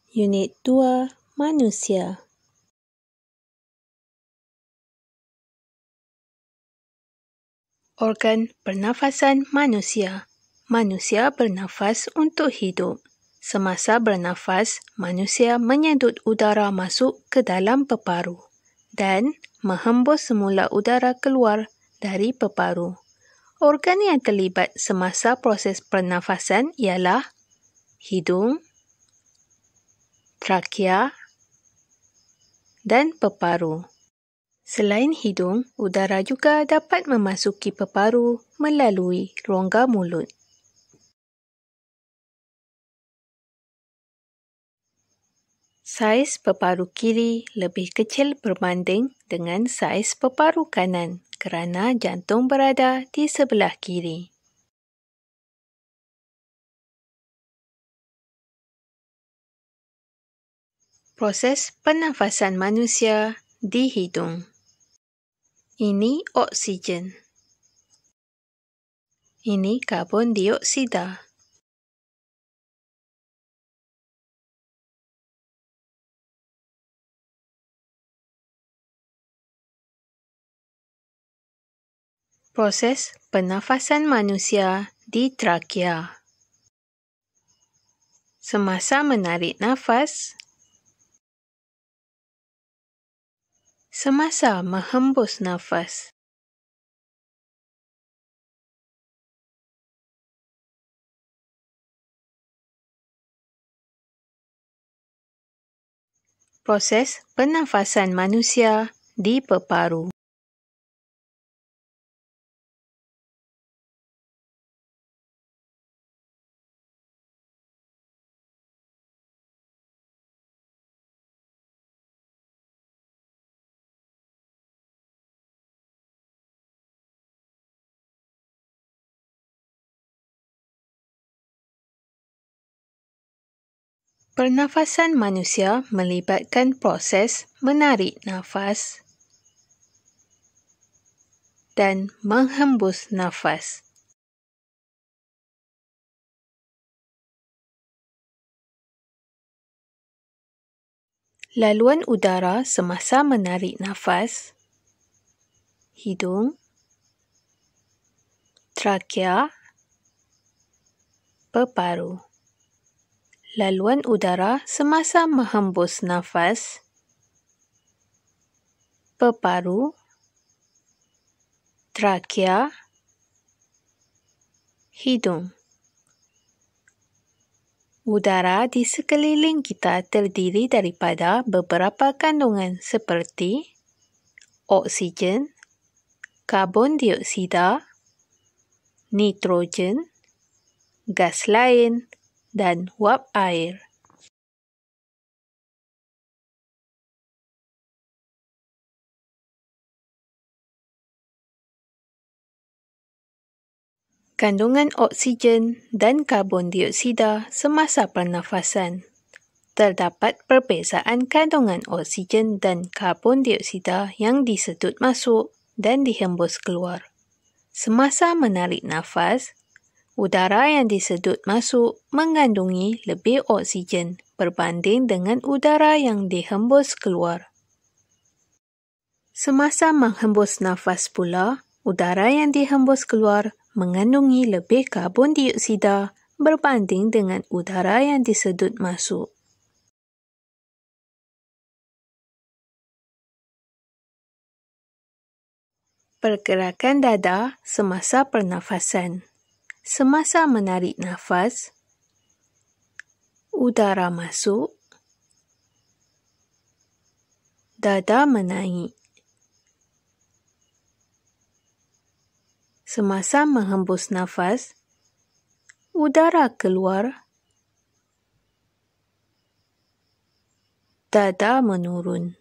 Unit 2 Manusia. Organ pernafasan manusia. Manusia bernafas untuk hidup. Semasa bernafas, manusia menyedut udara masuk ke dalam peparu dan menghembus semula udara keluar dari peparu. Organ yang terlibat semasa proses pernafasan ialah hidung, trakea dan peparu. Selain hidung, udara juga dapat memasuki peparu melalui rongga mulut. Saiz peparu kiri lebih kecil berbanding dengan saiz peparu kanan kerana jantung berada di sebelah kiri. Proses pernafasan manusia di hidung. Ini oksigen. Ini karbon dioksida. Proses pernafasan manusia di trakea. Semasa menarik nafas, semasa menghembus nafas. Proses pernafasan manusia di peparu. Pernafasan manusia melibatkan proses menarik nafas dan menghembus nafas. Laluan udara semasa menarik nafas, hidung, trakea, peparu. Laluan udara semasa menghembus nafas, peparu, trakea, hidung. Udara di sekeliling kita terdiri daripada beberapa kandungan seperti oksigen, karbon dioksida, nitrogen, gas lain dan wap air. Kandungan oksigen dan karbon dioksida semasa pernafasan. Terdapat perbezaan kandungan oksigen dan karbon dioksida yang disedut masuk dan dihembus keluar. Semasa menarik nafas, udara yang disedut masuk mengandungi lebih oksigen berbanding dengan udara yang dihembus keluar. Semasa menghembus nafas pula, udara yang dihembus keluar mengandungi lebih karbon dioksida berbanding dengan udara yang disedut masuk. Pergerakan dada semasa pernafasan. Semasa menarik nafas, udara masuk, dada menaik. Semasa menghembus nafas, udara keluar, dada menurun.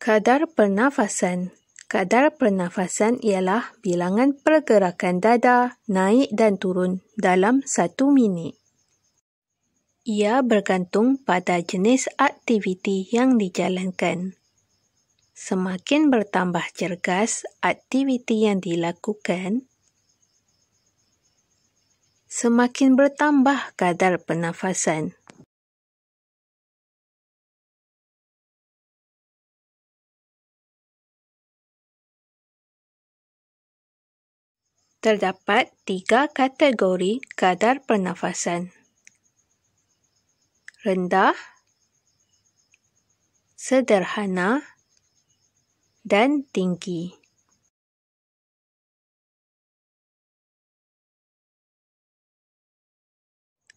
Kadar pernafasan. Kadar pernafasan ialah bilangan pergerakan dada naik dan turun dalam 1 minit. Ia bergantung pada jenis aktiviti yang dijalankan. Semakin bertambah cergas aktiviti yang dilakukan, semakin bertambah kadar pernafasan. Terdapat 3 kategori kadar pernafasan: rendah, sederhana, dan tinggi.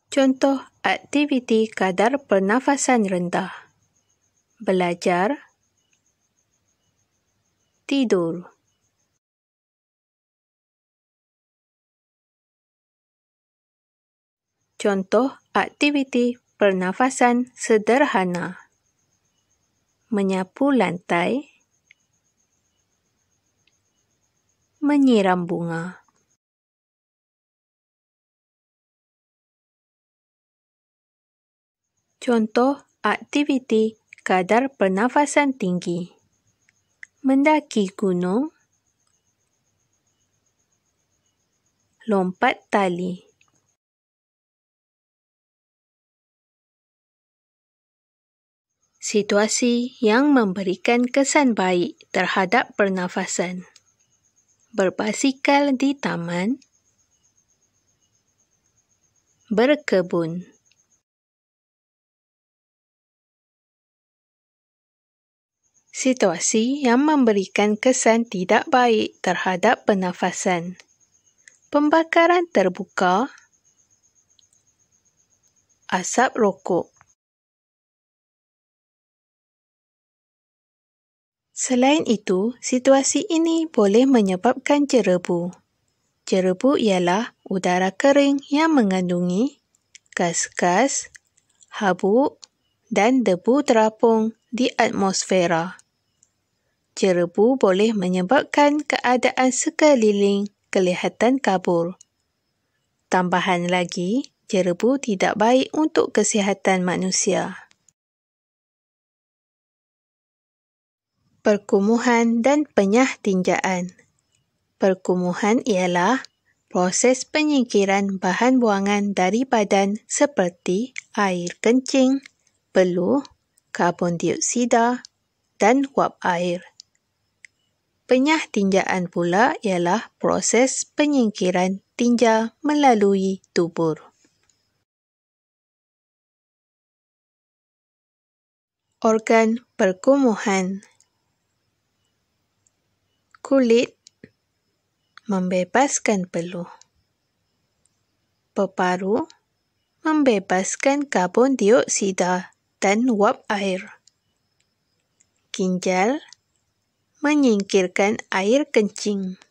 Contoh aktiviti kadar pernafasan rendah: belajar, tidur. Contoh aktiviti pernafasan sederhana: menyapu lantai, menyiram bunga. Contoh aktiviti kadar pernafasan tinggi: mendaki gunung, lompat tali. Situasi yang memberikan kesan baik terhadap pernafasan: berbasikal di taman, berkebun. Situasi yang memberikan kesan tidak baik terhadap pernafasan: pembakaran terbuka, asap rokok. Selain itu, situasi ini boleh menyebabkan jerebu. Jerebu ialah udara kering yang mengandungi gas-gas, habuk dan debu terapung di atmosfera. Jerebu boleh menyebabkan keadaan sekeliling kelihatan kabur. Tambahan lagi, jerebu tidak baik untuk kesihatan manusia. Perkumuhan dan penyah tinjaan. Perkumuhan ialah proses penyingkiran bahan buangan dari badan seperti air kencing, peluh, karbon dioksida dan wap air. Penyah tinjaan pula ialah proses penyingkiran tinja melalui tubur. Organ perkumuhan: kulit, membebaskan peluh. Peparu, membebaskan karbon dioksida dan wap air. Ginjal, menyingkirkan air kencing.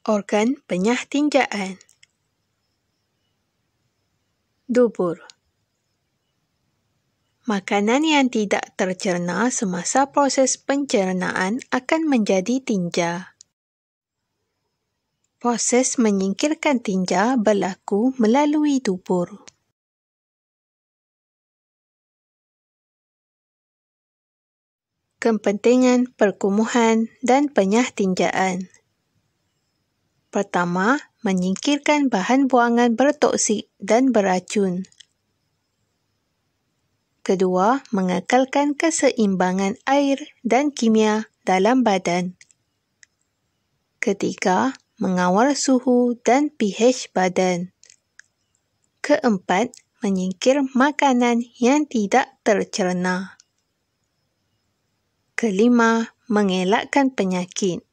Organ penyah tinjaan: dubur. Makanan yang tidak tercerna semasa proses pencernaan akan menjadi tinja. Proses menyingkirkan tinja berlaku melalui dubur. Kepentingan perkumuhan dan penyah tinjaan: pertama, menyingkirkan bahan buangan bertoksik dan beracun. Kedua, mengekalkan keseimbangan air dan kimia dalam badan. Ketiga, mengawal suhu dan pH badan. Keempat, menyingkir makanan yang tidak tercerna. Kelima, mengelakkan penyakit.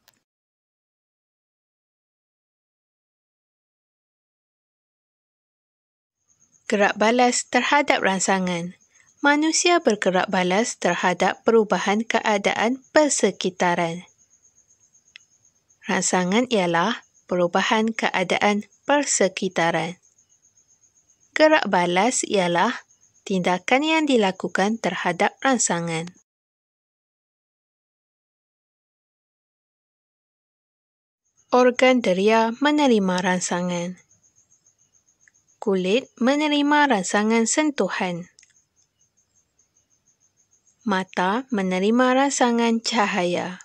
Gerak balas terhadap rangsangan. Manusia bergerak balas terhadap perubahan keadaan persekitaran. Rangsangan ialah perubahan keadaan persekitaran. Gerak balas ialah tindakan yang dilakukan terhadap rangsangan. Organ deria menerima rangsangan. Kulit menerima rangsangan sentuhan. Mata menerima rangsangan cahaya.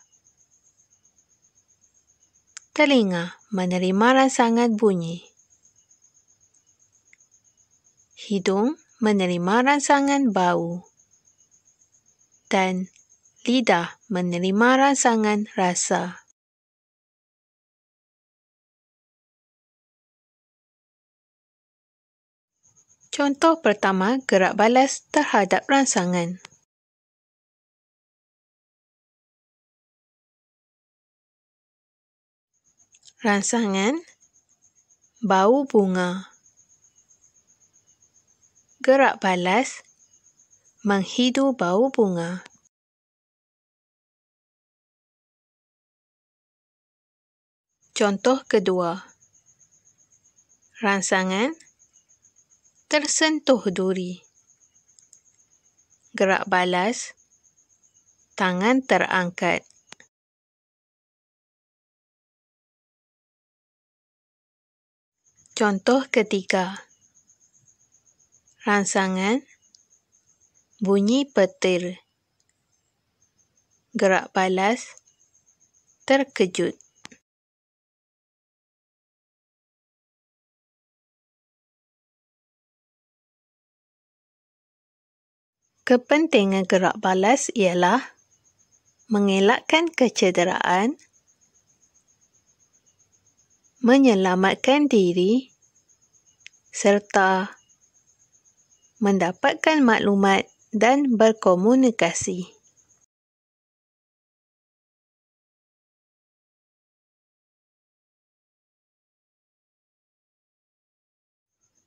Telinga menerima rangsangan bunyi. Hidung menerima rangsangan bau. Dan lidah menerima rangsangan rasa. Contoh pertama, gerak balas terhadap rangsangan. Rangsangan, bau bunga. Gerak balas, menghidu bau bunga. Contoh kedua, rangsangan, tersentuh duri. Gerak balas, tangan terangkat. Contoh ketiga, rangsangan, bunyi petir. Gerak balas, terkejut. Kepentingan gerak balas ialah mengelakkan kecederaan, menyelamatkan diri, serta mendapatkan maklumat dan berkomunikasi.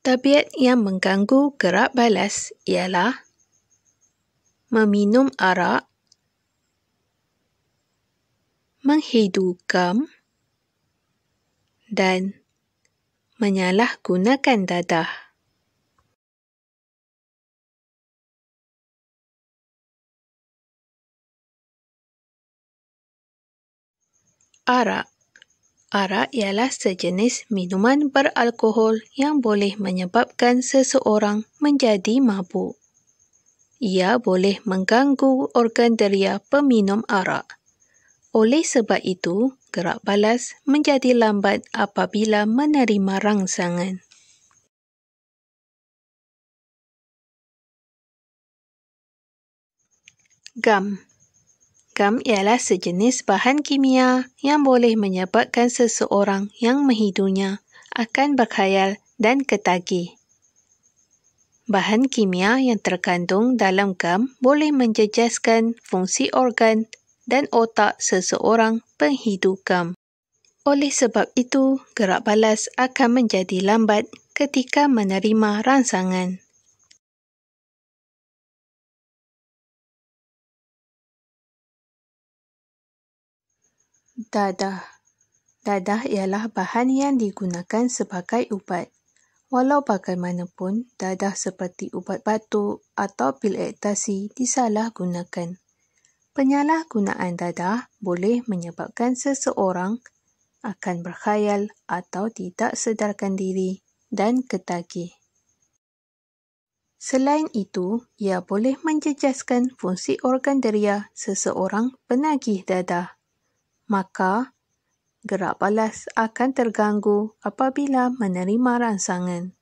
Tabiat yang mengganggu gerak balas ialah meminum arak, menghidu gam, dan menyalahgunakan dadah. Arak. Arak ialah sejenis minuman beralkohol yang boleh menyebabkan seseorang menjadi mabuk. Ia boleh mengganggu organ deria peminum arak. Oleh sebab itu, gerak balas menjadi lambat apabila menerima rangsangan. Gam. Gam ialah sejenis bahan kimia yang boleh menyebabkan seseorang yang menghidunya akan berkhayal dan ketagih. Bahan kimia yang terkandung dalam gam boleh menjejaskan fungsi organ dan otak seseorang penghidu gam. Oleh sebab itu, gerak balas akan menjadi lambat ketika menerima rangsangan. Dadah. Dadah ialah bahan yang digunakan sebagai ubat. Walau bagaimanapun, dadah seperti ubat batuk atau pil ektasi disalahgunakan. Penyalahgunaan dadah boleh menyebabkan seseorang akan berkhayal atau tidak sedarkan diri dan ketagih. Selain itu, ia boleh menjejaskan fungsi organ deria seseorang penagih dadah. Maka, gerak balas akan terganggu apabila menerima rangsangan.